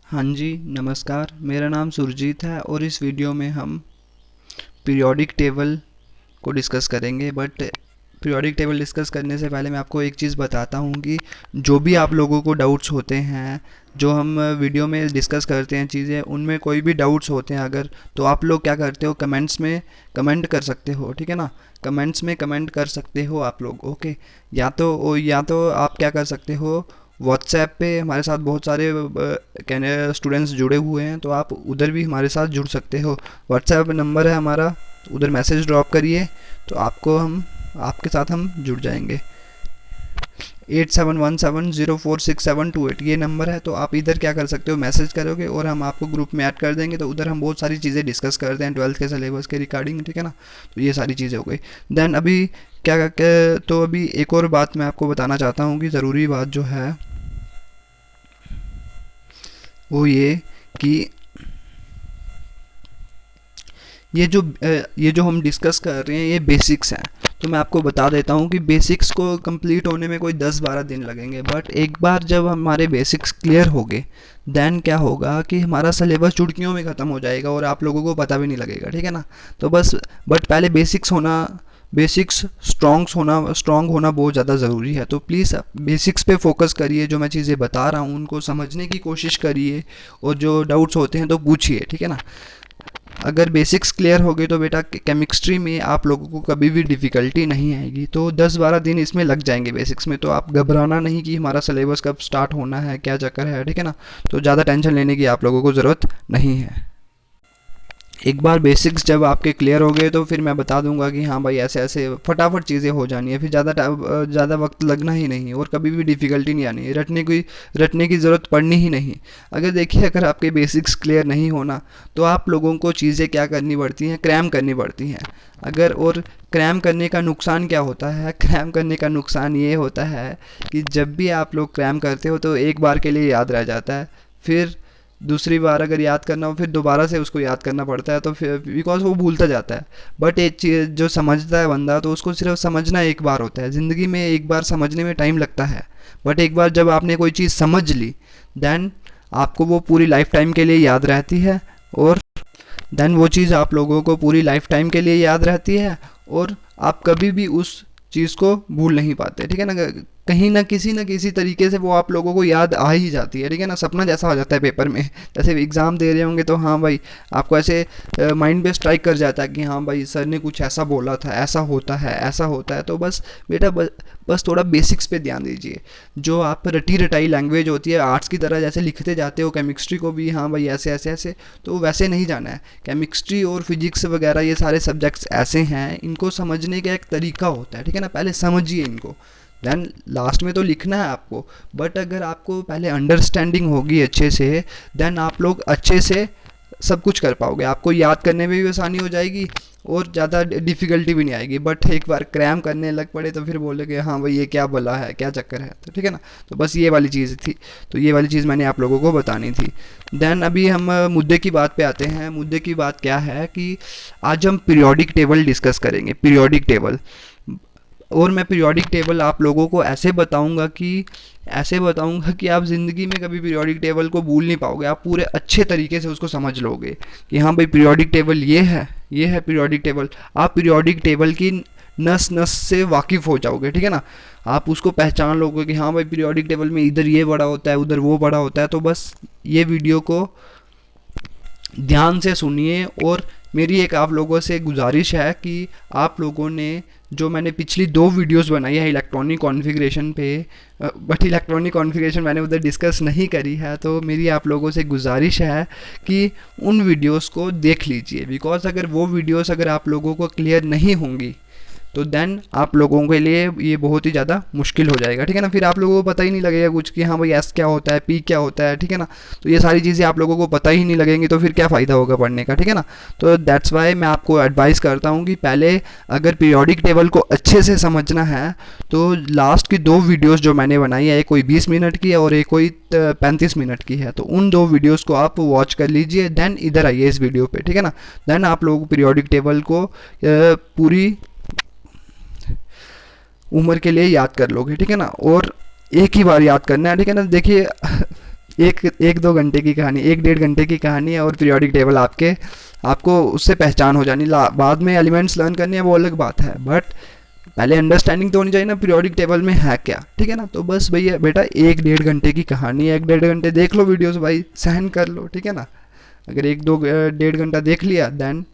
हाँ जी, नमस्कार। मेरा नाम सुरजीत है और इस वीडियो में हम पीरियोडिक टेबल को डिस्कस करेंगे। बट पीरियोडिक टेबल डिस्कस करने से पहले मैं आपको एक चीज़ बताता हूँ कि जो भी आप लोगों को डाउट्स होते हैं, जो हम वीडियो में डिस्कस करते हैं चीज़ें, उनमें कोई भी डाउट्स होते हैं अगर, तो आप लोग क्या करते हो, कमेंट्स में कमेंट कर सकते हो, ठीक है ना। कमेंट्स में कमेंट कर सकते हो आप लोग, ओके। या तो आप क्या कर सकते हो, व्हाट्सएप पे हमारे साथ बहुत सारे कहने स्टूडेंट्स जुड़े हुए हैं, तो आप उधर भी हमारे साथ जुड़ सकते हो। व्हाट्सएप नंबर है हमारा, तो उधर मैसेज ड्रॉप करिए, तो आपके साथ हम जुड़ जाएंगे। 8717046728 ये नंबर है। तो आप इधर क्या कर सकते हो, मैसेज करोगे और हम आपको ग्रुप में ऐड कर देंगे। तो उधर हम बहुत सारी चीज़ें डिस्कस करते हैं 12th के सिलेबस के रिगार्डिंग, ठीक है ना। तो ये सारी चीज़ें हो गई। देन अभी तो अभी एक और बात मैं आपको बताना चाहता हूँ कि ज़रूरी बात जो है वो ये कि ये जो हम डिस्कस कर रहे हैं ये बेसिक्स हैं। तो मैं आपको बता देता हूँ कि बेसिक्स को कंप्लीट होने में कोई 10-12 दिन लगेंगे। बट एक बार जब हमारे बेसिक्स क्लियर हो गए, देन क्या होगा कि हमारा सिलेबस चुटकियों में ख़त्म हो जाएगा और आप लोगों को पता भी नहीं लगेगा, ठीक है ना। तो बस बट पहले बेसिक्स स्ट्रॉन्ग होना बहुत ज़्यादा ज़रूरी है। तो प्लीज़ बेसिक्स पे फोकस करिए, जो मैं चीज़ें बता रहा हूँ उनको समझने की कोशिश करिए, और जो डाउट्स होते हैं तो पूछिए, ठीक है ना। अगर बेसिक्स क्लियर हो गए तो बेटा केमिस्ट्री में आप लोगों को कभी भी डिफ़िकल्टी नहीं आएगी। तो 10-12 दिन इसमें लग जाएंगे बेसिक्स में, तो आप घबराना नहीं कि हमारा सिलेबस कब स्टार्ट होना है, क्या चक्कर है, ठीक है ना। तो ज़्यादा टेंशन लेने की आप लोगों को ज़रूरत नहीं है। एक बार बेसिक्स जब आपके क्लियर हो गए तो फिर मैं बता दूंगा कि हाँ भाई ऐसे ऐसे फटाफट चीज़ें हो जानी है, फिर ज़्यादा वक्त लगना ही नहीं और कभी भी डिफ़िकल्टी नहीं आनी है, रटने की ज़रूरत पड़नी ही नहीं। अगर देखिए, अगर आपके बेसिक्स क्लियर नहीं होना तो आप लोगों को चीज़ें क्या करनी पड़ती हैं, क्रैम करनी पड़ती हैं। अगर और क्रैम करने का नुकसान क्या होता है, क्रैम करने का नुकसान ये होता है कि जब भी आप लोग क्रैम करते हो तो एक बार के लिए याद रह जाता है, फिर दूसरी बार अगर याद करना हो फिर दोबारा से उसको याद करना पड़ता है, तो फिर बिकॉज वो भूलता जाता है। बट एक चीज़ जो समझता है बंदा, तो उसको सिर्फ समझना एक बार होता है ज़िंदगी में, एक बार समझने में टाइम लगता है। बट एक बार जब आपने कोई चीज़ समझ ली, देन आपको वो पूरी लाइफ टाइम के लिए याद रहती है, और देन वो चीज़ आप लोगों को पूरी लाइफ टाइम के लिए याद रहती है, और आप कभी भी उस चीज़ को भूल नहीं पाते, ठीक है ना। कहीं ना किसी तरीके से वो आप लोगों को याद आ ही जाती है, ठीक है ना। सपना जैसा हो जाता है पेपर में, जैसे एग्ज़ाम दे रहे होंगे तो हाँ भाई आपको ऐसे माइंड पे स्ट्राइक कर जाता है कि हाँ भाई सर ने कुछ ऐसा बोला था, ऐसा होता है, ऐसा होता है। तो बस बेटा बस थोड़ा बेसिक्स पे ध्यान दीजिए। जो आप रटी रटाई लैंग्वेज होती है आर्ट्स की तरह जैसे लिखते जाते हो केमिस्ट्री को भी, हाँ भाई ऐसे ऐसे ऐसे, तो वैसे नहीं जाना है। केमिस्ट्री और फिजिक्स वगैरह ये सारे सब्जेक्ट्स ऐसे हैं, इनको समझने का एक तरीका होता है, ठीक है ना। पहले समझिए इनको, देन लास्ट में तो लिखना है आपको। बट अगर आपको पहले अंडरस्टैंडिंग होगी अच्छे से, देन आप लोग अच्छे से सब कुछ कर पाओगे, आपको याद करने में भी आसानी हो जाएगी और ज़्यादा डिफ़िकल्टी भी नहीं आएगी। बट एक बार क्रैम करने लग पड़े तो फिर बोलोगे हाँ भाई ये क्या बोला है, क्या चक्कर है, तो ठीक है ना। तो बस ये वाली चीज़ थी, तो ये वाली चीज़ मैंने आप लोगों को बतानी थी। देन अभी हम मुद्दे की बात पे आते हैं। मुद्दे की बात क्या है कि आज हम पीरियोडिक टेबल डिस्कस करेंगे, पीरियोडिक टेबल। और मैं पीरियोडिक टेबल आप लोगों को ऐसे बताऊंगा कि आप ज़िंदगी में कभी पीरियोडिक टेबल को भूल नहीं पाओगे। आप पूरे अच्छे तरीके से उसको समझ लोगे कि हाँ भाई पीरियोडिक टेबल ये है पीरियोडिक टेबल। आप पीरियोडिक टेबल की नस नस से वाकिफ़ हो जाओगे, ठीक है ना। आप उसको पहचान लोगे कि हाँ भाई पीरियोडिक टेबल में इधर ये बड़ा होता है, उधर वो बड़ा होता है। तो बस ये वीडियो को ध्यान से सुनिए, और मेरी एक आप लोगों से गुजारिश है कि आप लोगों ने जो मैंने पिछली 2 वीडियोस बनाई है इलेक्ट्रॉनिक कॉन्फ़िगरेशन पे, बट इलेक्ट्रॉनिक कॉन्फ़िगरेशन मैंने उधर डिस्कस नहीं करी है, तो मेरी आप लोगों से गुजारिश है कि उन वीडियोस को देख लीजिए। बिकॉज अगर वो वीडियोस अगर आप लोगों को क्लियर नहीं होंगी तो देन आप लोगों के लिए ये बहुत ही ज़्यादा मुश्किल हो जाएगा, ठीक है ना। फिर आप लोगों को पता ही नहीं लगेगा कुछ कि हाँ भाई एस क्या होता है, पी क्या होता है, ठीक है ना। तो ये सारी चीज़ें आप लोगों को पता ही नहीं लगेंगी, तो फिर क्या फ़ायदा होगा पढ़ने का, ठीक है ना। तो दैट्स वाई मैं आपको एडवाइस करता हूँ कि पहले अगर पीरियोडिक टेबल को अच्छे से समझना है तो लास्ट की 2 वीडियोज़ जो मैंने बनाई है, एक कोई 20 मिनट की है और एक कोई 35 मिनट की है, तो उन 2 वीडियोज़ को आप वॉच कर लीजिए। देन इधर आइए इस वीडियो पे, ठीक है ना। देन आप लोग पीरियोडिक टेबल को पूरी उम्र के लिए याद कर लोगे, ठीक है ना। और एक ही बार याद करना है, ठीक है ना। देखिए एक एक दो घंटे की कहानी, एक डेढ़ घंटे की कहानी है, और पीरियोडिक टेबल आपको उससे पहचान हो जानी। बाद में एलिमेंट्स लर्न करनी है वो अलग बात है, बट पहले अंडरस्टैंडिंग तो होनी चाहिए ना पीरियोडिक टेबल में है क्या, ठीक है ना। तो बस भैया बेटा एक डेढ़ घंटे की कहानी है, एक डेढ़ घंटे देख लो वीडियोस भाई, सहन कर लो, ठीक है ना। अगर एक दो डेढ़ घंटा देख लिया देन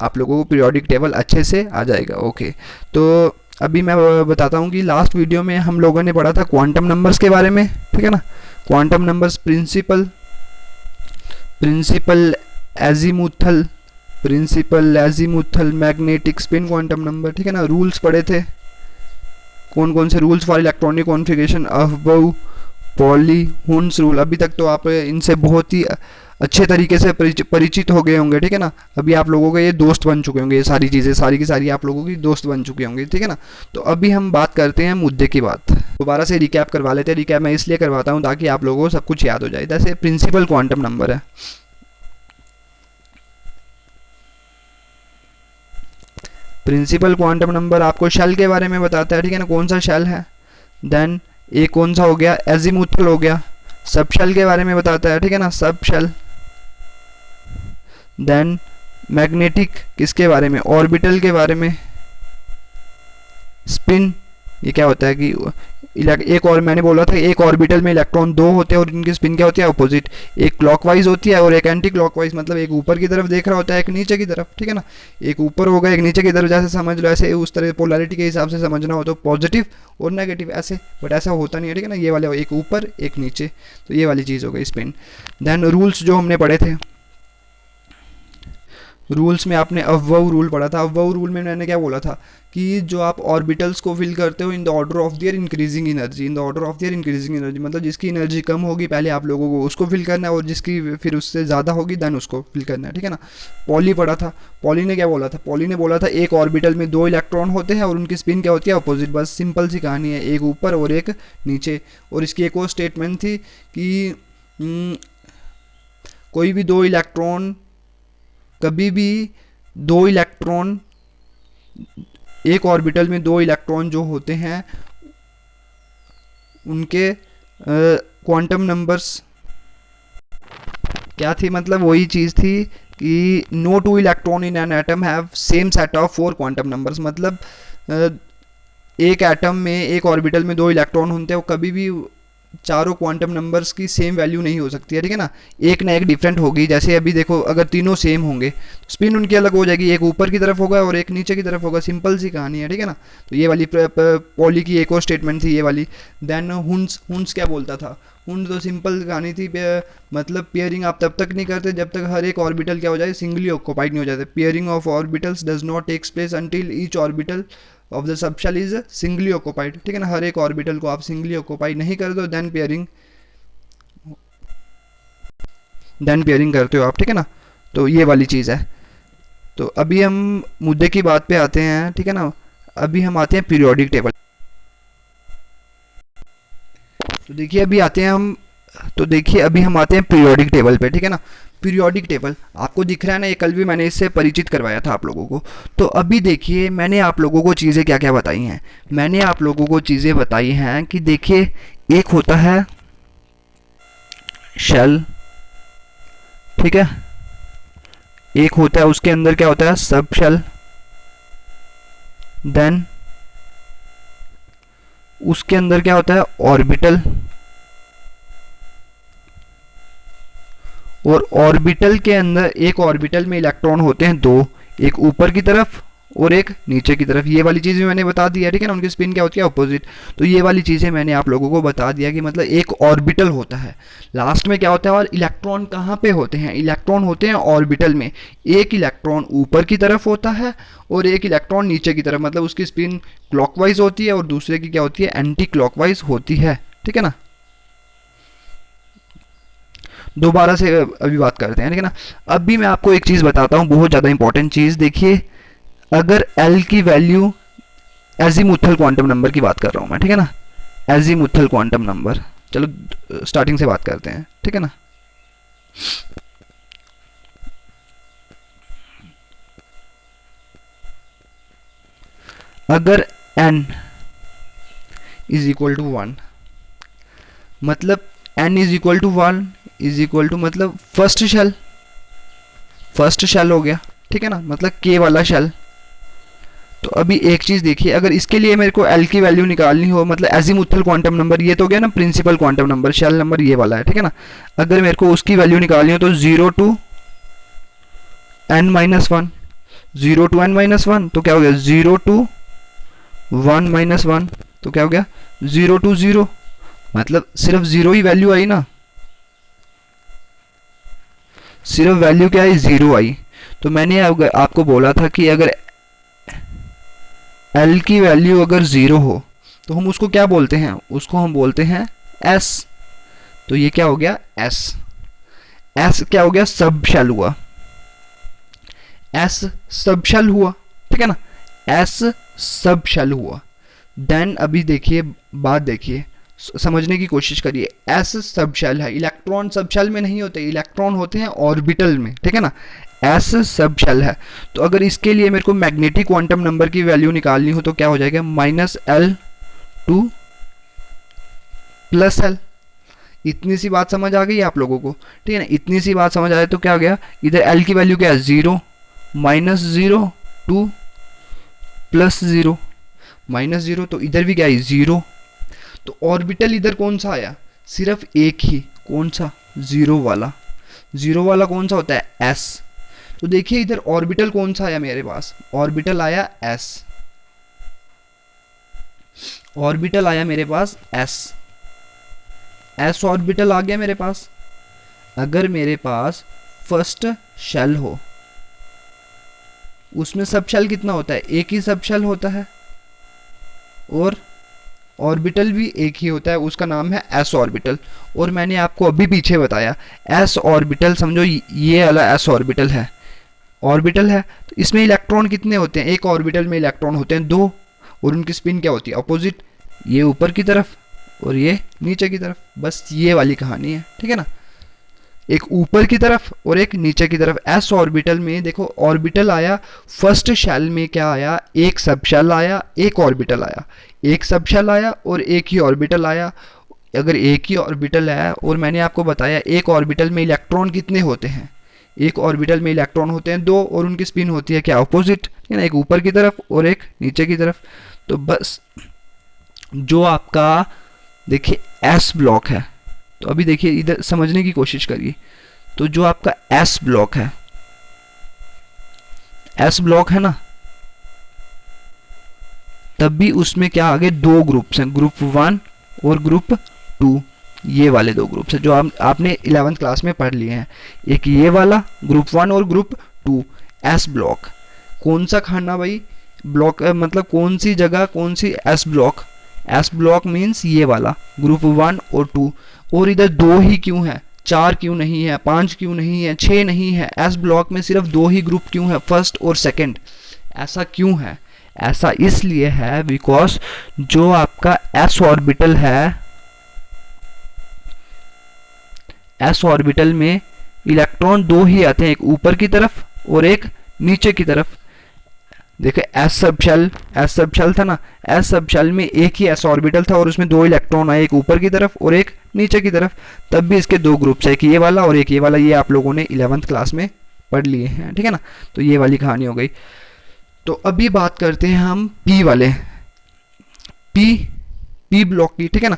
आप लोगों को पीरियोडिक टेबल अच्छे से आ जाएगा। ओके, तो अभी मैं बताता हूँ कि लास्ट वीडियो में हम लोगों ने पढ़ा था क्वांटम नंबर्स के बारे में, ठीक है ना। Quantum numbers, principal azimuthal, magnetic spin quantum number, ठीक है ना। रूल्स पढ़े थे, कौन कौन से rules for electronic configuration, Aufbau, Pauli, Hund's rule. अभी तक तो आप इनसे बहुत ही अच्छे तरीके से परिचित हो गए होंगे, ठीक है ना। अभी आप लोगों के ये दोस्त बन चुके होंगे, ये सारी चीज़ें सारी की सारी आप लोगों की दोस्त बन चुकी होंगी, ठीक है ना। तो अभी हम बात करते हैं मुद्दे की बात, दोबारा से रिकैप करवा लेते हैं। रिकैप मैं इसलिए करवाता हूँ ताकि आप लोगों को सब कुछ याद हो जाए। जैसे प्रिंसिपल क्वांटम नंबर है, प्रिंसिपल क्वांटम नंबर आपको शेल के बारे में बताता है, ठीक है ना, कौन सा शेल है। देन एक कौन सा हो गया, एजीमुथल हो गया, सब शेल के बारे में बताता है, ठीक है ना, सब शेल। देन मैग्नेटिक किसके बारे में, ऑर्बिटल के बारे में। स्पिन, ये क्या होता है कि एक और मैंने बोला था एक ऑर्बिटल में इलेक्ट्रॉन दो होते हैं और इनकी स्पिन क्या होती है, अपोजिट। एक क्लॉकवाइज होती है और एक एंटी क्लॉकवाइज, मतलब एक ऊपर की तरफ देख रहा होता है एक नीचे की तरफ, ठीक है ना। एक ऊपर होगा एक नीचे की तरफ, जैसे समझ लो ऐसे, उस तरह पोलैरिटी के हिसाब से समझना हो तो पॉजिटिव और नेगेटिव ऐसे, बट ऐसा होता नहीं है, ठीक है ना। ये वाले एक ऊपर एक नीचे, तो ये वाली चीज़ हो गई स्पिन। देन रूल्स जो हमने पढ़े थे, रूल्स में आपने अफबाउ रूल पढ़ा था। अफबाउ रूल में मैंने क्या बोला था कि जो आप ऑर्बिटल्स को फिल करते हो in the order of their increasing energy, in the order of their increasing energy, मतलब जिसकी एनर्जी कम होगी पहले आप लोगों को उसको फिल करना है, और जिसकी फिर उससे ज़्यादा होगी देन उसको फिल करना है, ठीक है ना। पॉली पढ़ा था, पॉली ने क्या बोला था, पॉली ने बोला था एक ऑर्बिटल में दो इलेक्ट्रॉन होते हैं और उनकी स्पिन क्या होती है, अपोजिट। बस सिंपल सी कहानी है, एक ऊपर और एक नीचे। और इसकी एक और स्टेटमेंट थी कि कोई भी दो इलेक्ट्रॉन, कभी भी दो इलेक्ट्रॉन, एक ऑर्बिटल में दो इलेक्ट्रॉन जो होते हैं उनके क्वांटम नंबर्स क्या थी, मतलब वही चीज़ थी कि no two electron in an atom have same set of four quantum numbers, मतलब एक एटम में एक ऑर्बिटल में दो इलेक्ट्रॉन होते हैं, वो कभी भी चारों क्वांटम नंबर्स की सेम वैल्यू नहीं हो सकती है, ठीक है ना। एक ना एक डिफरेंट होगी। जैसे अभी देखो अगर तीनों सेम होंगे तो स्पिन उनकी अलग हो जाएगी, एक ऊपर की तरफ होगा और एक नीचे की तरफ होगा, सिंपल सी कहानी है, ठीक है ना। तो ये वाली पॉली की एक और स्टेटमेंट थी ये वाली। देन हुन्स क्या बोलता था, हुन्स तो सिंपल कहानी थी, मतलब पेयरिंग आप तब तक नहीं करते जब तक हर एक ऑर्बिटल क्या हो जाए, सिंगली ऑक्यूपाइड नहीं हो जाते। Pairing of orbitals does not takes place until each orbital of the subshell is singly occupied, ठीक है ना। हर एक ऑर्बिटल को आप सिंगली ऑक्यूपाइड नहीं कर दो देन पेयरिंग करते हो आप, ठीक है ना। तो ये वाली चीज़ है। तो अभी हम मुद्दे की बात पे आते हैं, ठीक है ना। अभी हम आते हैं पीरियोडिक टेबल। तो देखिए अभी अभी हम आते हैं पीरियोडिक टेबल पे, ठीक है ना। पीरियोडिक टेबल आपको दिख रहा है ना, ये कल भी मैंने इससे परिचित करवाया था आप लोगों को। तो अभी देखिए मैंने आप लोगों को चीज़ें क्या क्या बताई हैं। मैंने आप लोगों को चीज़ें बताई हैं कि देखिए एक होता है शेल, ठीक है, एक होता है उसके अंदर क्या होता है, सब शेल। देन उसके अंदर क्या होता है, ऑर्बिटल। और ऑर्बिटल के अंदर एक ऑर्बिटल में इलेक्ट्रॉन होते हैं दो, एक ऊपर की तरफ और एक नीचे की तरफ। ये वाली चीज़ भी मैंने बता दिया, ठीक है ना, उनकी स्पिन क्या होती है, अपोजिट। तो ये वाली चीज़ें मैंने आप लोगों को बता दिया कि मतलब एक ऑर्बिटल होता है, लास्ट में क्या होता है, और इलेक्ट्रॉन कहाँ पे होते हैं, इलेक्ट्रॉन होते हैं ऑर्बिटल में। एक इलेक्ट्रॉन ऊपर की तरफ होता है और एक इलेक्ट्रॉन नीचे की तरफ, मतलब उसकी स्पिन क्लॉकवाइज होती है और दूसरे की क्या होती है, एंटी क्लॉकवाइज होती है, ठीक है ना। दोबारा से अभी बात करते हैं, ठीक है ना। अभी मैं आपको एक चीज़ बताता हूँ, बहुत ज़्यादा इंपॉर्टेंट चीज़। देखिए अगर एल की वैल्यू, एजीमुथल क्वांटम नंबर की बात कर रहा हूँ मैं, ठीक है ना, एजीमुथल क्वांटम नंबर। चलो स्टार्टिंग से बात करते हैं, ठीक है ना। अगर n इज इक्वल टू 1, मतलब n is equal to 1 is equal to मतलब फर्स्ट शेल हो गया, ठीक है ना, मतलब k वाला शेल। तो अभी एक चीज़ देखिए, अगर इसके लिए मेरे को l की वैल्यू निकालनी हो, मतलब एजीमुथल क्वांटम नंबर, ये तो हो गया ना principal quantum number, shell number ये वाला है, ठीक है ना। अगर मेरे को उसकी वैल्यू निकालनी हो तो 0 to n minus 1, 0 to n minus 1 तो क्या हो गया 0 to 1 माइनस 1 तो क्या हो गया 0 to 0, मतलब सिर्फ 0 ही वैल्यू आई ना, सिर्फ वैल्यू क्या आई 0 आई। तो मैंने आपको बोला था कि अगर l की वैल्यू अगर 0 हो तो हम उसको क्या बोलते हैं, उसको हम बोलते हैं s। तो ये क्या हो गया s क्या हो गया सब शेल हुआ, s सब शेल हुआ, ठीक है ना, s सब शेल हुआ। देन अभी देखिए बात देखिए, समझने की कोशिश करिए, s सब शेल है, इलेक्ट्रॉन सब शेल में नहीं होते, इलेक्ट्रॉन होते हैं ऑर्बिटल में, ठीक है ना, s सब शेल है। तो अगर इसके लिए मेरे को मैग्नेटिक क्वांटम नंबर की वैल्यू निकालनी हो तो क्या हो जाएगा -l to +l। इतनी सी बात समझ आ गई आप लोगों को, ठीक है ना, इतनी सी बात समझ आ जाए तो क्या हो गया, इधर l की वैल्यू क्या है 0, -0 to +0, -0 तो इधर भी क्या है 0। तो ऑर्बिटल इधर कौन सा आया, सिर्फ एक ही, कौन सा 0 वाला, 0 वाला कौन सा होता है s। तो देखिए इधर ऑर्बिटल कौन सा आया मेरे पास, ऑर्बिटल आया s, ऑर्बिटल आया मेरे पास s ऑर्बिटल आ गया मेरे पास। अगर मेरे पास फर्स्ट शेल हो, उसमें सब शेल कितना होता है, एक ही सब शेल होता है, और ऑर्बिटल भी एक ही होता है, उसका नाम है s ऑर्बिटल। और मैंने आपको अभी पीछे बताया s ऑर्बिटल, समझो ये वाला s ऑर्बिटल है, तो इसमें इलेक्ट्रॉन कितने होते हैं, एक ऑर्बिटल में इलेक्ट्रॉन होते हैं 2, और उनकी स्पिन क्या होती है अपोजिट, ये ऊपर की तरफ और ये नीचे की तरफ, बस ये वाली कहानी है, ठीक है ना, एक ऊपर की तरफ और एक नीचे की तरफ। s ऑर्बिटल में देखो ऑर्बिटल आया, फर्स्ट शेल में क्या आया, एक सब शेल आया, एक ऑर्बिटल आया, एक सब शेल आया और एक ही ऑर्बिटल आया। अगर एक ही ऑर्बिटल है, और मैंने आपको बताया एक ऑर्बिटल में इलेक्ट्रॉन कितने होते हैं, एक ऑर्बिटल में इलेक्ट्रॉन होते हैं 2, और उनकी स्पिन होती है क्या अपोजिट, है ना, एक ऊपर की तरफ और एक नीचे की तरफ। तो बस जो आपका देखिए s ब्लॉक है, तो अभी देखिए इधर समझने की कोशिश करिए, तो जो आपका s ब्लॉक है, s ब्लॉक है ना, तब भी उसमें क्या आगे 2 ग्रुप्स हैं, ग्रुप 1 और ग्रुप 2, ये वाले 2 ग्रुप्स हैं जो आपने 11th क्लास में पढ़ लिए हैं, एक ये वाला ग्रुप 1 और ग्रुप 2। s ब्लॉक कौन सा खाना भाई, ब्लॉक मतलब कौन सी जगह, कौन सी s block, s block means ये वाला ग्रुप 1 और 2। और इधर 2 ही क्यों है, 4 क्यों नहीं है, 5 क्यों नहीं है, 6 नहीं है, s ब्लॉक में सिर्फ 2 ही ग्रुप क्यों है, फर्स्ट और सेकंड, ऐसा क्यों है, ऐसा इसलिए है बिकॉज जो आपका s ऑर्बिटल है, s ऑर्बिटल में इलेक्ट्रॉन 2 ही आते हैं, एक ऊपर की तरफ और एक नीचे की तरफ। देखिए s सब शेल था ना, s सब शेल में एक ही s ऑर्बिटल था और उसमें 2 इलेक्ट्रॉन आए, एक ऊपर की तरफ और एक नीचे की तरफ, तब भी इसके 2 ग्रुप्स है, एक ये वाला और एक ये वाला, ये आप लोगों ने 11th क्लास में पढ़ लिए हैं, ठीक है ना। तो ये वाली कहानी हो गई। तो अभी बात करते हैं हम p वाले, p ब्लॉक की, ठीक है ना।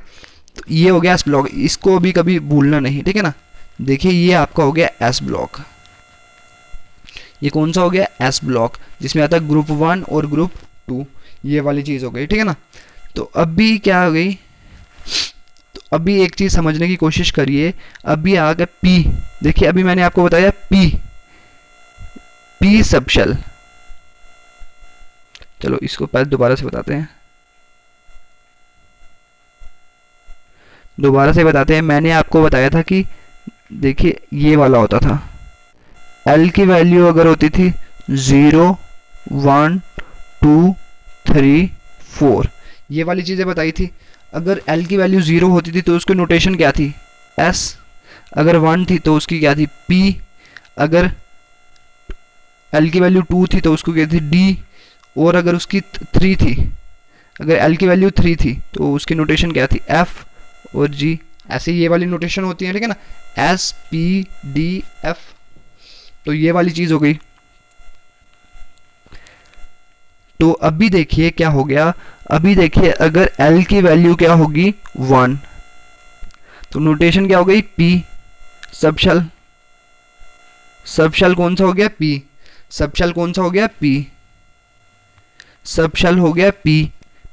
तो ये हो गया s ब्लॉक, इसको अभी कभी भूलना नहीं, ठीक है ना। देखिए ये आपका हो गया s ब्लॉक, ये कौन सा हो गया s ब्लॉक, जिसमें आता है ग्रुप 1 और ग्रुप 2, ये वाली चीज़ हो गई, ठीक है ना। तो अभी क्या हो गई, तो अभी एक चीज़ समझने की कोशिश करिए, अभी आ गया p। देखिए अभी मैंने आपको बताया p सब शेल, चलो इसको पहले दोबारा से बताते हैं, मैंने आपको बताया था कि देखिए ये वाला होता था, l की वैल्यू अगर होती थी 0 1 2 3 4, ये वाली चीज़ें बताई थी। अगर l की वैल्यू 0 होती थी तो उसकी नोटेशन क्या थी s, अगर 1 थी तो उसकी क्या थी p, अगर l की वैल्यू 2 थी तो उसको क्या थी d, और अगर उसकी 3 थी, अगर l की वैल्यू 3 थी तो उसकी नोटेशन क्या थी f और g ऐसे ये वाली नोटेशन होती है, ठीक है ना, एस पी डी एफ। तो ये वाली चीज़ हो गई। तो अभी देखिए क्या हो गया, अभी देखिए अगर L की वैल्यू क्या होगी 1, तो नोटेशन क्या हो गई P, सबशेल, सबशेल कौन सा हो गया P, सबशेल कौन सा हो गया P, सबशेल हो गया P,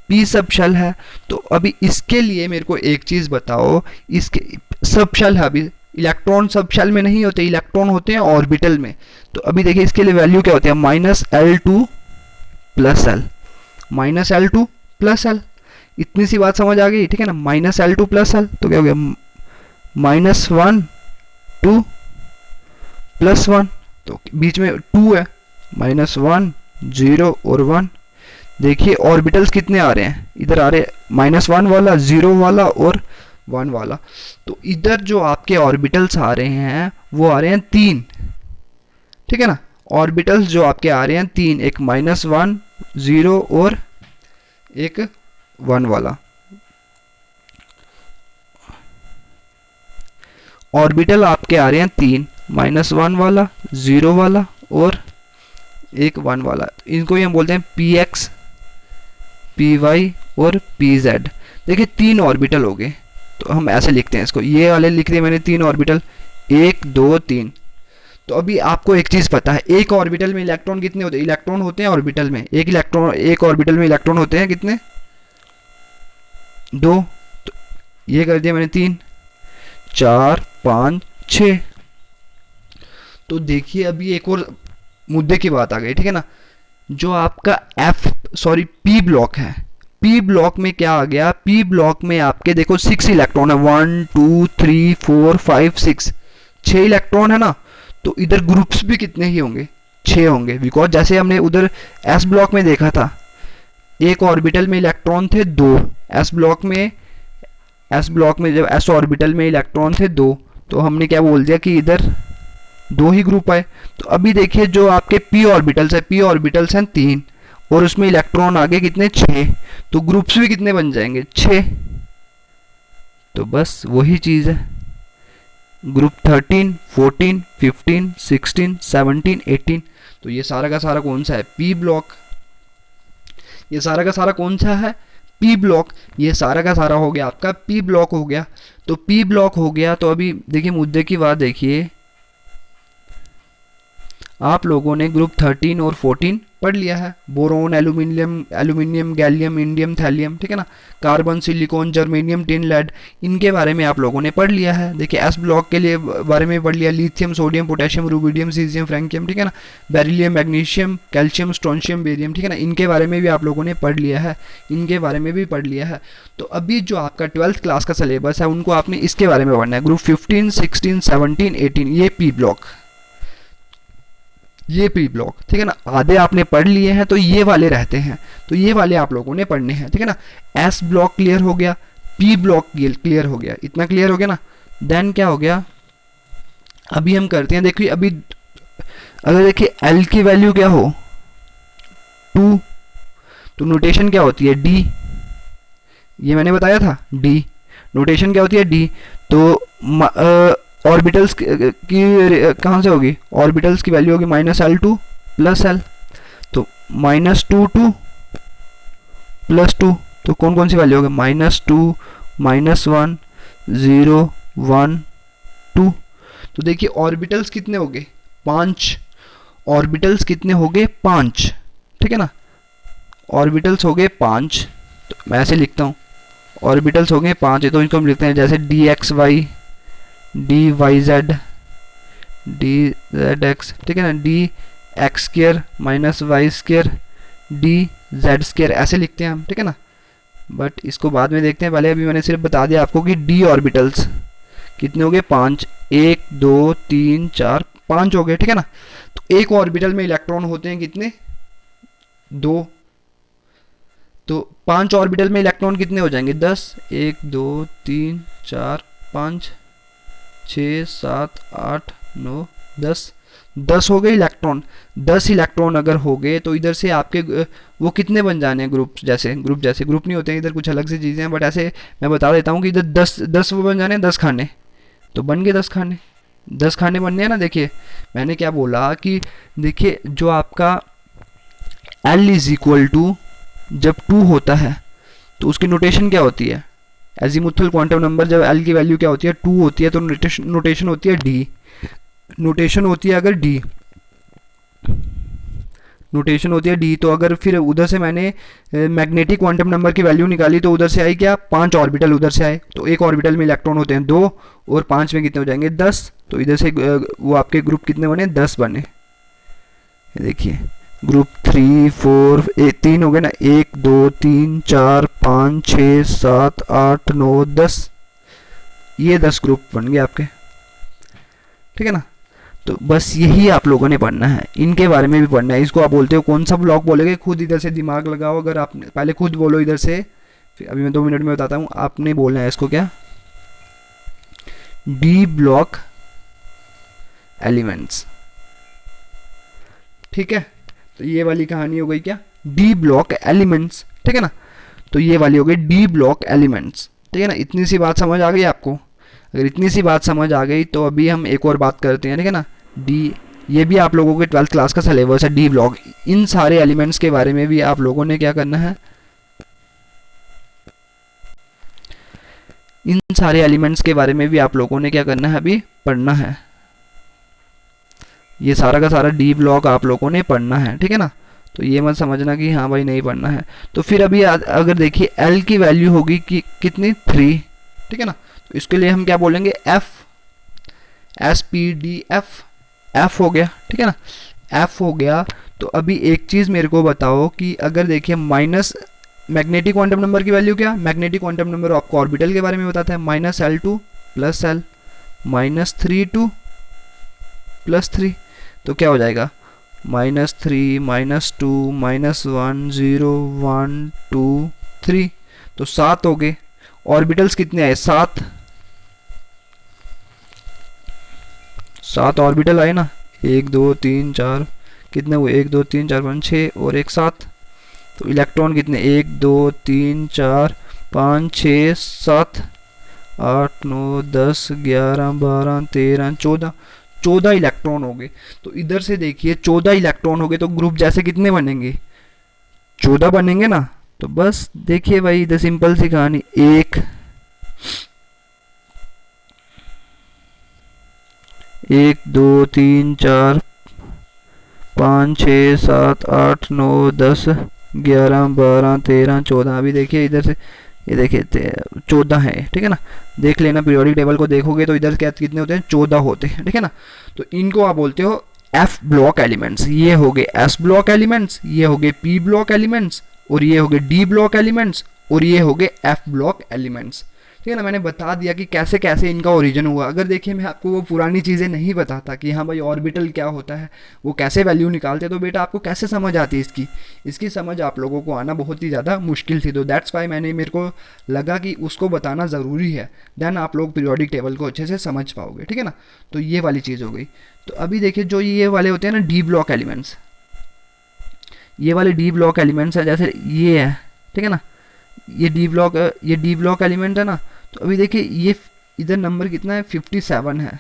P सबशेल है। तो अभी इसके लिए मेरे को एक चीज़ बताओ, इसके सबशेल है, अभी इलेक्ट्रॉन सबशेल में नहीं होते, इलेक्ट्रॉन होते हैं ऑर्बिटल में। तो अभी देखिए इसके लिए वैल्यू क्या होती है, -L2 plus L, -L2 plus L. इतनी सी बात समझ आ गई, ठीक है ना, -L2 प्लस एल। तो क्या हो गया, -1 2 +1, तो बीच में 2 है, -1 0 और 1। देखिए ऑर्बिटल्स कितने आ रहे हैं, इधर आ रहे हैं -1 वाला, 0 वाला और 1 वाला। तो इधर जो आपके ऑर्बिटल्स आ रहे हैं वो आ रहे हैं 3, ठीक है ना, ऑर्बिटल्स जो आपके आ रहे हैं 3, एक -1 0 और एक 1 वाला। ऑर्बिटल आपके आ रहे हैं 3, -1 वाला, 0 वाला और एक 1 वाला। इनको ही हम बोलते हैं px, py और pz। देखिए 3 ऑर्बिटल हो गए, तो हम ऐसे लिखते हैं इसको, ये वाले लिख दिए मैंने 3 ऑर्बिटल, 1 2 3। तो अभी आपको एक चीज़ पता है, एक ऑर्बिटल में इलेक्ट्रॉन कितने होते हैं, इलेक्ट्रॉन होते हैं ऑर्बिटल में, एक इलेक्ट्रॉन, एक ऑर्बिटल में इलेक्ट्रॉन होते हैं कितने, 2। तो ये कर दिया मैंने 3 4 5 6। तो देखिए अभी एक और मुद्दे की बात आ गई, ठीक है ना, जो आपका P ब्लॉक है, P ब्लॉक में क्या आ गया, P ब्लॉक में आपके देखो 6 इलेक्ट्रॉन है, 1 2 3 4 5 6, 6 इलेक्ट्रॉन है ना। तो इधर ग्रुप्स भी कितने ही होंगे, 6 होंगे, बिकॉज जैसे हमने उधर S ब्लॉक में देखा था, एक ऑर्बिटल में इलेक्ट्रॉन थे 2, S ब्लॉक में जब S ऑर्बिटल में इलेक्ट्रॉन थे 2, तो हमने क्या बोल दिया कि इधर 2 ही ग्रुप आए। तो अभी देखिए जो आपके P ऑर्बिटल्स हैं 3 और उसमें इलेक्ट्रॉन आगे कितने, 6, तो ग्रुप्स भी कितने बन जाएंगे, 6। तो बस वही चीज़ है, ग्रुप 13 14 15 16 17 18। तो ये सारा का सारा कौन सा है, P ब्लॉक। ये सारा का सारा कौन सा है, P ब्लॉक। ये सारा का सारा हो गया आपका P ब्लॉक हो गया। तो P ब्लॉक हो गया, तो अभी देखिए मुद्दे की बात देखिए, आप लोगों ने ग्रुप 13 और 14 पढ़ लिया है, boron, aluminium, gallium, indium, thallium, ठीक है ना, carbon, silicon, germanium, tin, lead, इनके बारे में आप लोगों ने पढ़ लिया है। देखिए एस ब्लॉक के लिए बारे में पढ़ लिया, lithium, sodium, potassium, rubidium, caesium, francium, ठीक है ना, beryllium, magnesium, calcium, strontium, barium, ठीक है ना, इनके बारे में भी आप लोगों ने पढ़ लिया है, इनके बारे में भी पढ़ लिया है। तो अभी जो आपका 12th क्लास का सिलेबस है उनको आपने इसके बारे में पढ़ना है, ग्रुप 15 16 17 18, ये P ब्लॉक, ये P ब्लॉक, ठीक है ना। आधे आपने पढ़ लिए हैं, तो ये वाले रहते हैं, तो ये वाले आप लोगों ने पढ़ने हैं, ठीक है ना। S ब्लॉक क्लियर हो गया, P ब्लॉक क्लियर हो गया, इतना क्लियर हो गया ना। देन क्या हो गया, अभी हम करते हैं, देखिए अभी अगर देखिए L की वैल्यू क्या हो 2, तो नोटेशन क्या होती है D, ये मैंने बताया था D, नोटेशन क्या होती है D। तो ऑर्बिटल्स की कहाँ से होगी, ऑर्बिटल्स की वैल्यू होगी -L2 प्लस एल, तो -2 2 +2, तो कौन कौन सी वैल्यू होगी, -2 -1 0 1 2। तो देखिए ऑर्बिटल्स कितने हो गए, 5, ऑर्बिटल्स कितने हो गए, 5, ठीक है ना, ऑर्बिटल्स हो गए 5। तो मैं ऐसे लिखता हूँ, ऑर्बिटल्स हो गए 5 है, तो इनको हम लिखते हैं जैसे dxy dyz dzx, ठीक है ना, dx² -y² dz², ऐसे लिखते हैं हम, ठीक है ना। बट इसको बाद में देखते हैं, पहले अभी मैंने सिर्फ बता दिया आपको कि d ऑर्बिटल्स कितने हो गए, 5, 1 2 3 4 5 हो गए, ठीक है ना। तो एक ऑर्बिटल में इलेक्ट्रॉन होते हैं कितने, 2, तो 5 ऑर्बिटल में इलेक्ट्रॉन कितने हो जाएंगे, 10, 1 2 3 4 5 6 7 8 9 10, 10 हो गए इलेक्ट्रॉन। 10 इलेक्ट्रॉन अगर हो गए तो इधर से आपके वो कितने बन जाने हैं, ग्रुप नहीं होते हैं इधर, कुछ अलग सी चीज़ें हैं, बट ऐसे मैं बता देता हूँ कि इधर 10 वो बन जाने हैं, 10 खाने, तो बन गए 10 खाने। 10 खाने बनने हैं ना। देखिए मैंने क्या बोला कि देखिए जो आपका L इज इक्वल टू जब 2 होता है तो उसकी नोटेशन क्या होती है, एजीमुथल क्वांटम नंबर जब L की वैल्यू क्या होती है 2 होती है तो नोटेशन होती है डी। नोटेशन होती है अगर डी, नोटेशन होती है डी, तो अगर फिर उधर से मैंने मैग्नेटिक क्वांटम नंबर की वैल्यू निकाली तो उधर से आई क्या, 5 ऑर्बिटल उधर से आए, तो एक ऑर्बिटल में इलेक्ट्रॉन होते हैं 2 और 5 में कितने हो जाएंगे 10, तो इधर से वो आपके ग्रुप कितने बने 10 बने। देखिए ग्रुप 3 4 3 हो गए ना, 1 2 3 4 5 6 7 8 9 10, ये 10 ग्रुप बन गए आपके, ठीक है ना। तो बस यही आप लोगों ने पढ़ना है, इनके बारे में भी पढ़ना है। इसको आप बोलते हो कौन सा ब्लॉक बोलोगे, खुद इधर से दिमाग लगाओ, अगर आप पहले खुद बोलो इधर से, फिर अभी मैं 2 मिनट में बताता हूँ। आपने बोलना है इसको क्या, डी ब्लॉक एलिमेंट्स, ठीक है। तो ये वाली कहानी हो गई क्या, डी ब्लॉक एलिमेंट्स, ठीक है ना। तो ये वाली हो गई डी ब्लॉक एलिमेंट्स, ठीक है ना। इतनी सी बात समझ आ गई आपको, अगर इतनी सी बात समझ आ गई तो अभी हम एक और बात करते हैं, ठीक है ना। डी, ये भी आप लोगों के 12th क्लास का सिलेबस है, डी ब्लॉक। इन सारे एलिमेंट्स के बारे में भी आप लोगों ने क्या करना है, इन सारे एलिमेंट्स के बारे में भी आप लोगों ने क्या करना है, अभी पढ़ना है। ये सारा का सारा डी ब्लॉक आप लोगों ने पढ़ना है, ठीक है ना। तो ये मत समझना कि हाँ भाई नहीं पढ़ना है। तो फिर अभी अगर देखिए L की वैल्यू होगी कि कितनी 3, ठीक है ना। तो इसके लिए हम क्या बोलेंगे, F, SPDF, F हो गया, ठीक है ना। F हो गया। तो अभी एक चीज़ मेरे को बताओ कि अगर देखिए माइनस मैग्नेटिक क्वांटम नंबर की वैल्यू क्या, मैग्नेटिक क्वांटम नंबर आपको ऑर्बिटल के बारे में बताता है, -L2 + L, -3 + 3, तो क्या हो जाएगा -3 -2 -1 0 1 2 3, तो 7 हो गए। ऑर्बिटल्स कितने आए, 7 ऑर्बिटल आए ना, 1 2 3 4, कितने हुए 1 2 3 4 5 6 और एक 7, तो इलेक्ट्रॉन कितने 1 2 3 4 5 6 7 8 9 10 11 12 13 14 इलेक्ट्रॉन हो गए। तो इधर से देखिए 14 इलेक्ट्रॉन हो गए, तो ग्रुप जैसे कितने बनेंगे, 14 बनेंगे ना। तो बस देखिए भाई इधर सिंपल सी कहानी, 1 2 3 4 5 6 7 8 9 10 11 12 13 14, अभी देखिए इधर से ये देखिए 14 है, ठीक है ना। देख लेना पीरियोडिक टेबल को देखोगे तो इधर क्या कितने होते हैं, 14 होते हैं, ठीक है ना। तो इनको आप बोलते हो F ब्लॉक एलिमेंट्स। ये हो गए S ब्लॉक एलिमेंट्स, ये हो गए P ब्लॉक एलिमेंट्स, और ये हो गए D ब्लॉक एलिमेंट्स, और ये हो गए F ब्लॉक एलिमेंट्स, ठीक है ना। मैंने बता दिया कि कैसे कैसे इनका ओरिजिन हुआ। अगर देखिए मैं आपको वो पुरानी चीज़ें नहीं बताता कि हाँ भाई ऑर्बिटल क्या होता है, वो कैसे वैल्यू निकालते, तो बेटा आपको कैसे समझ आती इसकी समझ आप लोगों को आना बहुत ही ज़्यादा मुश्किल थी। तो दैट्स वाई मेरे को लगा कि उसको बताना ज़रूरी है, देन आप लोग पीरियोडिक टेबल को अच्छे से समझ पाओगे, ठीक है ना। तो ये वाली चीज़ हो गई। तो अभी देखिए जो ये वाले होते हैं ना डी ब्लॉक एलिमेंट्स, ये वाले डी ब्लॉक एलिमेंट्स हैं, जैसे ये है, ठीक है ना। ये डी ब्लॉक एलिमेंट है ना। तो अभी देखिए ये इधर नंबर कितना है, 57 है।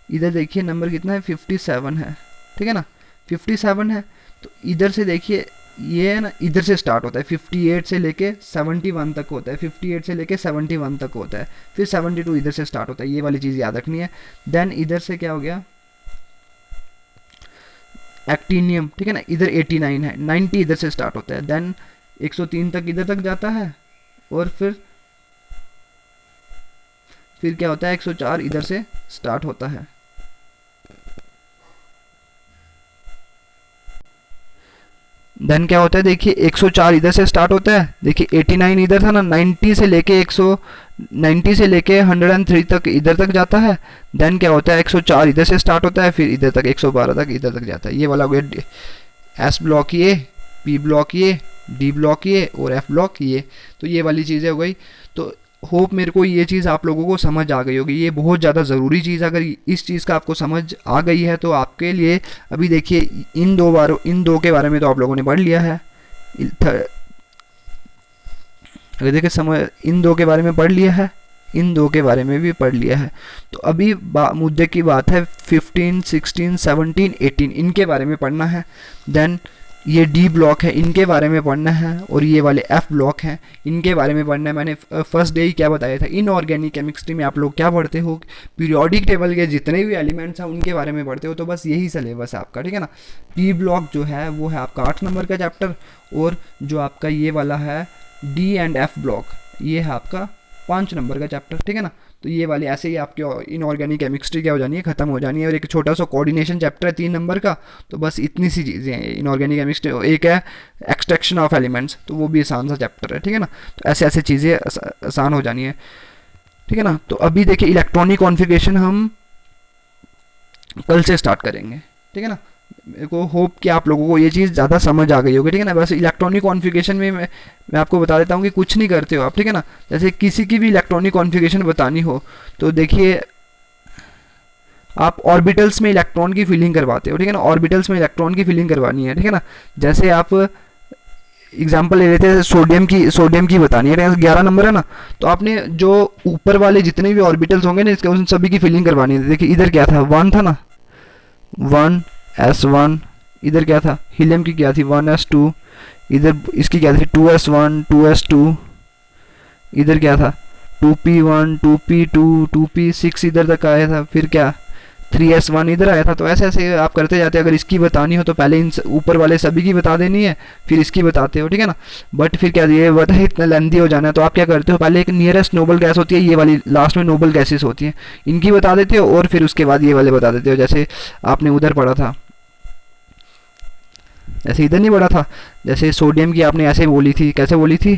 इधर देखिए नंबर कितना है, 57 है, ठीक है ना, 57 है। तो इधर से देखिए ये है ना, इधर से स्टार्ट होता है, 58 से लेके 71 तक होता है, 58 से लेके 71 तक होता है, फिर 72 इधर से स्टार्ट होता है। ये वाली चीज़ याद रखनी है। देन इधर से क्या हो गया, एक्टीनियम, ठीक है ना, इधर 89 है, 90 इधर से स्टार्ट होता है, देन 103 तक इधर तक जाता है, और फिर क्या होता है 104 इधर से स्टार्ट होता है। देन क्या होता है, देखिए 104 इधर से स्टार्ट होता है, देखिए 89 इधर था ना, 90 से लेके 103 तक इधर तक जाता है। देन क्या होता है 104 इधर से स्टार्ट होता है, फिर इधर तक 112 तक इधर तक जाता है। ये वाला हो गया S ब्लॉक ये, P ब्लॉक ये, D ब्लॉक ये और F ब्लॉक ये। तो ये वाली चीज़ें हो गई। तो होप मेरे को ये चीज़ आप लोगों को समझ आ गई होगी। ये बहुत ज़्यादा ज़रूरी चीज़, अगर इस चीज़ का आपको समझ आ गई है तो आपके लिए, अभी देखिए इन दो के बारे में तो आप लोगों ने पढ़ लिया है। अगर देखिए समझ, इन दो के बारे में पढ़ लिया है, इन दो के बारे में भी पढ़ लिया है। तो अभी मुद्दे की बात है 15, 16, 17, 18 इनके बारे में पढ़ना है। देन ये डी ब्लॉक है, इनके बारे में पढ़ना है, और ये वाले एफ ब्लॉक हैं, इनके बारे में पढ़ना है। मैंने फर्स्ट डे ही क्या बताया था, इनऑर्गेनिक केमिस्ट्री में आप लोग क्या पढ़ते हो, पीरियोडिक टेबल के जितने भी एलिमेंट्स हैं उनके बारे में पढ़ते हो। तो बस यही सिलेबस है आपका, ठीक है ना। पी ब्लॉक जो है वो है आपका 8 नंबर का चैप्टर, और जो आपका ये वाला है डी एंड एफ ब्लॉक, ये है आपका 5 नंबर का चैप्टर, ठीक है ना। तो ये वाली ऐसे ही आपके इनऑर्गेनिक केमिस्ट्री क्या हो जानी है, ख़त्म हो जानी है। और एक छोटा सा कोऑर्डिनेशन चैप्टर है 3 नंबर का। तो बस इतनी सी चीज़ें हैं इनऑर्गेनिक केमिस्ट्री। एक है एक्सट्रैक्शन ऑफ एलिमेंट्स, तो वो भी आसान सा चैप्टर है, ठीक है ना। तो ऐसे ऐसे चीज़ें आसान हो जानी है, ठीक है ना। तो अभी देखिए इलेक्ट्रॉनिक कॉन्फ़िगरेशन हम कल से स्टार्ट करेंगे, ठीक है ना। मेरे को होप कि आप लोगों को ये चीज़ ज़्यादा समझ आ गई होगी, ठीक है ना। वैसे इलेक्ट्रॉनिक कॉन्फ़िगरेशन में मैं आपको बता देता हूँ कि कुछ नहीं करते हो आप, ठीक है ना। जैसे किसी की भी इलेक्ट्रॉनिक कॉन्फ़िगरेशन बतानी हो तो देखिए आप ऑर्बिटल्स में इलेक्ट्रॉन की फिलिंग करवाते हो, ठीक है ना। ऑर्बिटल्स में इलेक्ट्रॉन की फिलिंग करवानी है, ठीक है ना। जैसे आप एग्जाम्पल ले लेते हैं सोडियम की बतानी है, 11 नंबर है ना। तो आपने जो ऊपर वाले जितने भी ऑर्बिटल्स होंगे ना इसके, उन सभी की फिलिंग करवानी है। देखिए इधर क्या था, 1 था ना, 1s1। इधर क्या था, हीलियम की क्या थी, 1s2। इधर इसकी क्या थी, 2s1, 2s2। इधर क्या था, 2p1, 2p2, 2p6 इधर तक आया था। फिर क्या, 3s1 इधर आया था। तो ऐसे ऐसे आप करते जाते हैं। अगर इसकी बतानी हो तो पहले इन ऊपर वाले सभी की बता देनी है, फिर इसकी बताते हो, ठीक है ना। बट फिर क्या, ये बता इतना लेंथी हो जाना है, तो आप क्या करते हो, पहले एक नियरेस्ट नोबल गैस होती है, ये वाली लास्ट में नोबल गैसेस होती हैं, इनकी बता देते हो, और फिर उसके बाद ये वाले बता देते हो। जैसे आपने उधर पढ़ा था, ऐसे इधर नहीं पढ़ा था, जैसे सोडियम की आपने ऐसे बोली थी, कैसे बोली थी,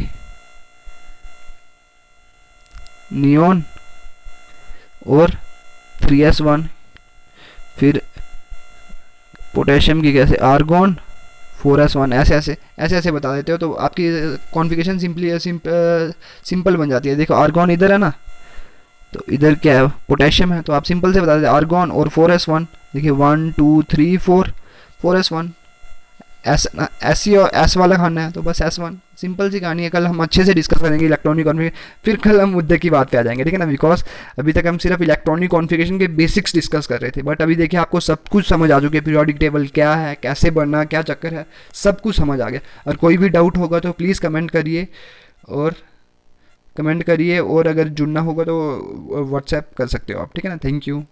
नियोन और 3s1। फिर पोटेशियम की कैसे, आर्गॉन, 4s1। ऐसे ऐसे बता देते हो, तो आपकी कॉन्फ़िगरेशन सिंपल बन जाती है। देखो आर्गॉन इधर है ना, तो इधर क्या है, पोटेशियम है, तो आप सिंपल से बता देते आर्गॉन और 4s1। देखिए 1 2 3 4, 4s1। एस वाला खाना है तो बस S1। सिंपल सी कहानी है। कल हम अच्छे से डिस्कस करेंगे इलेक्ट्रॉनिक कॉन्फ़िगरेशन, फिर कल हम मुद्दे की बात पे आ जाएंगे, ठीक है ना। बिकॉज अभी तक हम सिर्फ इलेक्ट्रॉनिक कॉन्फ़िगरेशन के बेसिक्स डिस्कस कर रहे थे, बट अभी देखिए आपको सब कुछ समझ आ चुके, पीरियोडिक टेबल क्या है, कैसे बढ़ना, क्या चक्कर है, सब कुछ समझ आ गया। और कोई भी डाउट होगा तो प्लीज़ कमेंट करिए, और अगर जुड़ना होगा तो व्हाट्सएप कर सकते हो आप, ठीक है ना। Thank you.